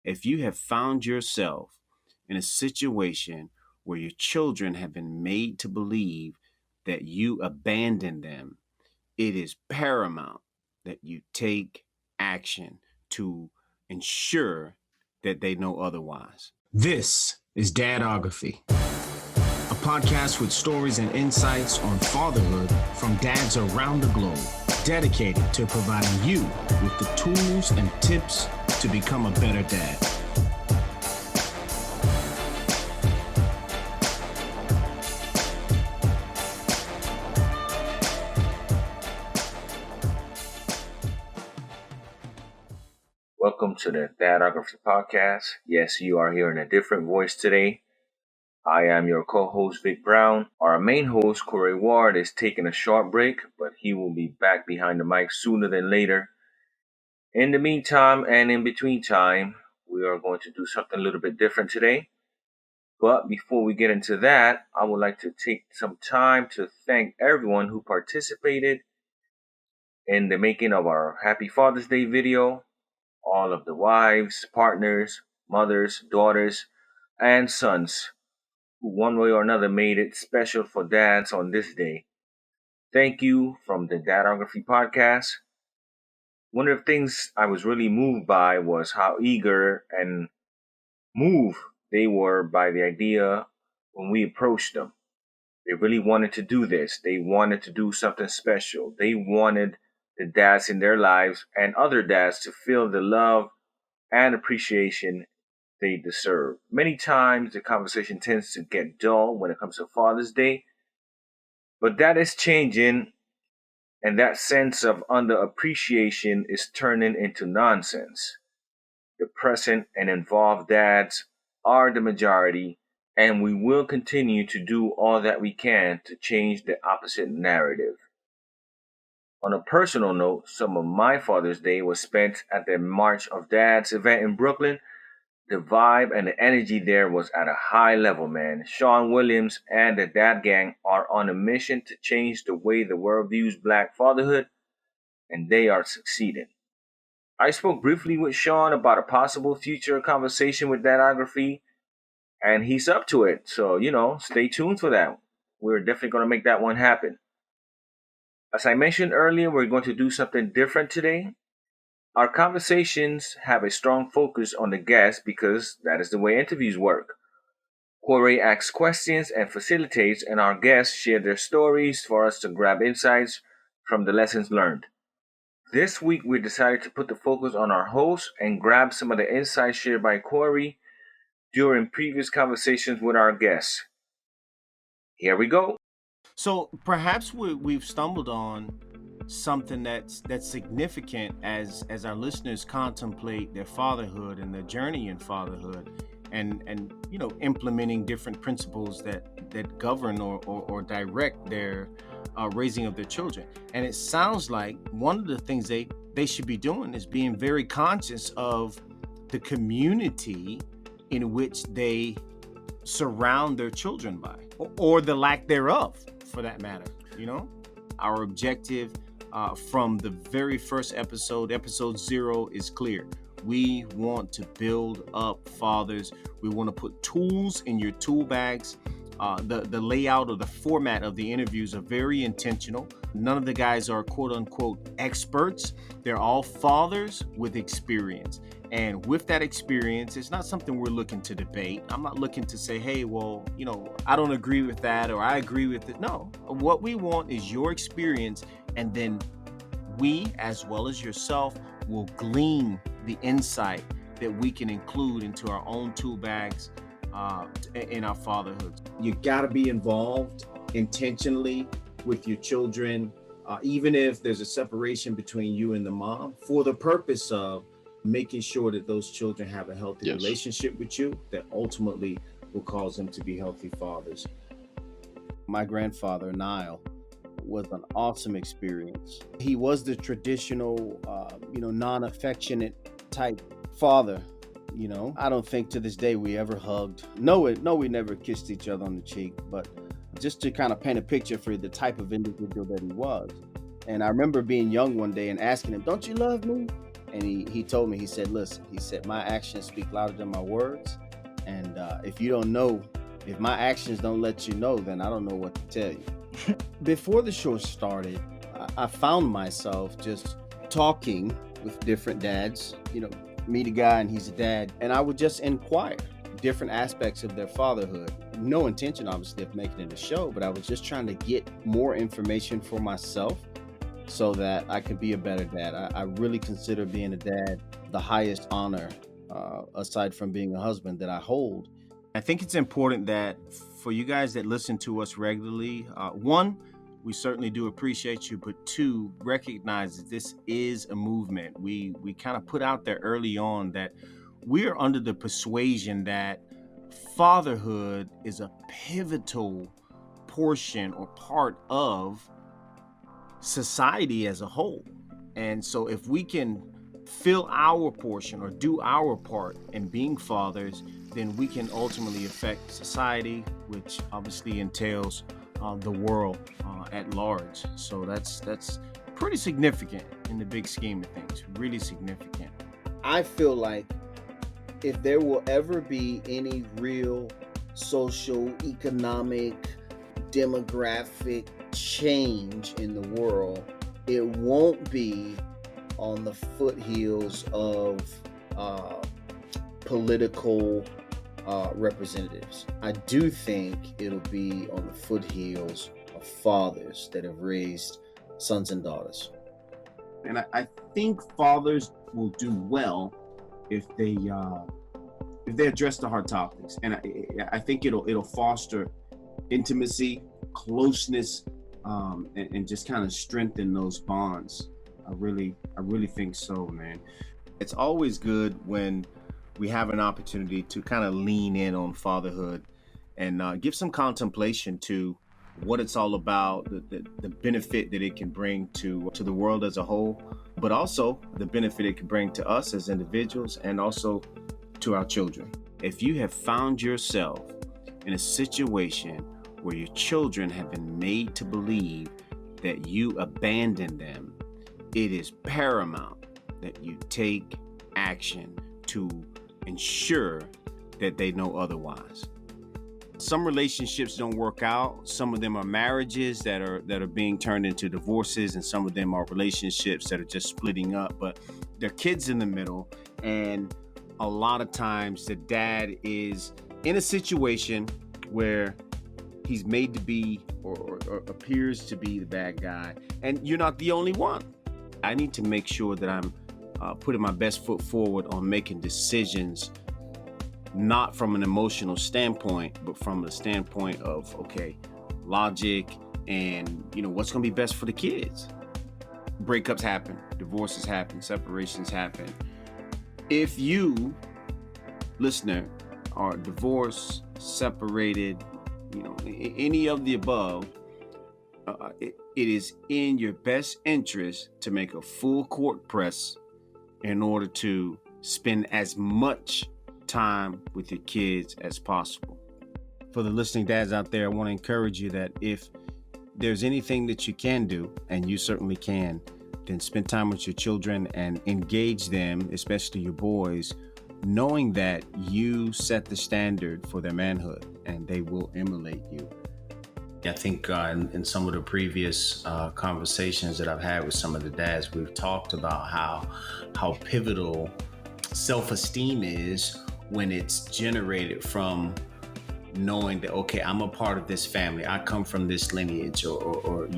If you have found yourself in a situation where your children have been made to believe that you abandoned them, it is paramount that you take action to ensure that they know otherwise. This is Dadography, a podcast with stories and insights on fatherhood from dads around the globe, dedicated to providing you with the tools and tips to become a better dad. Welcome to the Dadography podcast. Yes, you are hearing a different voice today. I am your co-host, Vic Brown. Our main host, Coray Ward, is taking a short break, but he will be back behind the mic sooner than later. In the meantime and in between time, we are going to do something a little bit different today. But before we get into that, I would like to take some time to thank everyone who participated in the making of our Happy Father's Day video. All of the wives, partners, mothers, daughters, and sons who one way or another made it special for dads on this day. Thank you from the Dadography podcast. One of the things I was really moved by was how eager and moved they were by the idea when we approached them. They really wanted to do this. They wanted to do something special. They wanted the dads in their lives and other dads to feel the love and appreciation they deserve. Many times the conversation tends to get dull when it comes to Father's Day, but that is changing, and that sense of underappreciation is turning into nonsense. The present and involved dads are the majority, and we will continue to do all that we can to change the opposite narrative. On a personal note, some of my Father's Day was spent at the March of Dads event in Brooklyn. The vibe and the energy there was at a high level, man. Sean Williams and the Dad Gang are on a mission to change the way the world views Black fatherhood, and they are succeeding. I spoke briefly with Sean about a possible future conversation with Dadography, and he's up to it. So, stay tuned for that. We're definitely going to make that one happen. As I mentioned earlier, we're going to do something different today. Our conversations have a strong focus on the guest because that is the way interviews work. Coray asks questions and facilitates, and our guests share their stories for us to grab insights from the lessons learned. This week, we decided to put the focus on our host and grab some of the insights shared by Coray during previous conversations with our guests. Here we go. So perhaps we've stumbled on something that's significant as our listeners contemplate their fatherhood and their journey in fatherhood, and implementing different principles that govern or direct their raising of their children. And it sounds like one of the things they should be doing is being very conscious of the community in which they surround their children by, or the lack thereof, for that matter. Our objective from the very first episode 0, is clear. We want to build up fathers. We want to put tools in your tool bags. The layout or the format of the interviews are very intentional. None of the guys are quote unquote experts. They're all fathers with experience. And with that experience, it's not something we're looking to debate. I'm not looking to say, hey, well, I don't agree with that or I agree with it. No, what we want is your experience. And then we, as well as yourself, will glean the insight that we can include into our own tool bags in our fatherhood. You got to be involved intentionally with your children, even if there's a separation between you and the mom, for the purpose of making sure that those children have a healthy relationship with you that ultimately will cause them to be healthy fathers. My grandfather, Niall, was an awesome experience. He was the traditional, non-affectionate type father. I don't think to this day we ever hugged. No, we never kissed each other on the cheek, but just to kind of paint a picture for the type of individual that he was. And I remember being young one day and asking him, "Don't you love me?" And he told me, he said, listen, he said, my actions speak louder than my words. And if you don't know, if my actions don't let you know, then I don't know what to tell you. Before the show started, I found myself just talking with different dads, meet a guy and he's a dad, and I would just inquire different aspects of their fatherhood. No intention, obviously, of making it a show, but I was just trying to get more information for myself so that I could be a better dad. I really consider being a dad the highest honor, aside from being a husband, that I hold. I think it's important that for you guys that listen to us regularly, one, we certainly do appreciate you, but two, recognize that this is a movement. We kind of put out there early on that we're under the persuasion that fatherhood is a pivotal portion or part of society as a whole. And so if we can fill our portion or do our part in being fathers, then we can ultimately affect society, which obviously entails the world at large. So that's pretty significant in the big scheme of things, really significant. I feel like if there will ever be any real social, economic, demographic change in the world, it won't be on the foothills of political representatives. I do think it'll be on the foothills of fathers that have raised sons and daughters. And I think fathers will do well if they address the hard topics. And I think it'll foster intimacy, closeness, and just kind of strengthen those bonds. I really think so, man. It's always good when we have an opportunity to kind of lean in on fatherhood and give some contemplation to what it's all about, the benefit that it can bring to the world as a whole, but also the benefit it can bring to us as individuals and also to our children. If you have found yourself in a situation where your children have been made to believe that you abandoned them, it is paramount that you take action to ensure that they know otherwise. Some relationships don't work out. Some of them are marriages that are being turned into divorces, and some of them are relationships that are just splitting up, but there are kids in the middle. And a lot of times the dad is in a situation where he's made to be or appears to be the bad guy, and you're not the only one. I need to make sure that I'm putting my best foot forward on making decisions, not from an emotional standpoint, but from the standpoint of, logic and, what's going to be best for the kids. Breakups happen, divorces happen, separations happen. If you, listener, are divorced, separated, any of the above, it is in your best interest to make a full court press in order to spend as much time with your kids as possible. For the listening dads out there, I want to encourage you that if there's anything that you can do, and you certainly can, then spend time with your children and engage them, especially your boys, knowing that you set the standard for their manhood and they will emulate you. I think in some of the previous conversations that I've had with some of the dads, we've talked about how pivotal self-esteem is when it's generated from knowing that, I'm a part of this family. I come from this lineage, or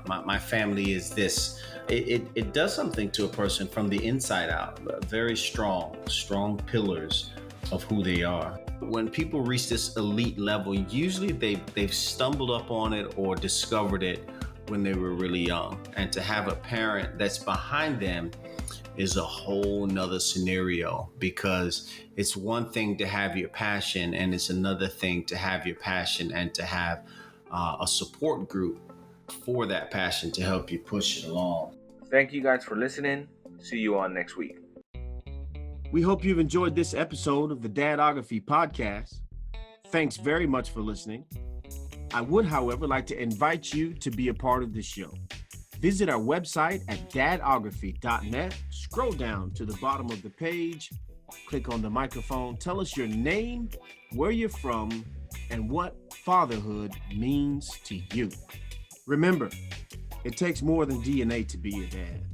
my family is this. It does something to a person from the inside out. Very strong pillars of who they are. When people reach this elite level, usually they've stumbled up on it or discovered it when they were really young. And to have a parent that's behind them is a whole nother scenario, because it's one thing to have your passion and it's another thing to have your passion and to have a support group for that passion to help you push it along. Thank you guys for listening. See you on next week. We hope you've enjoyed this episode of the Dadography podcast. Thanks very much for listening. I would, however, like to invite you to be a part of the show. Visit our website at dadography.net. Scroll down to the bottom of the page, click on the microphone, tell us your name, where you're from, and what fatherhood means to you. Remember, it takes more than DNA to be a dad.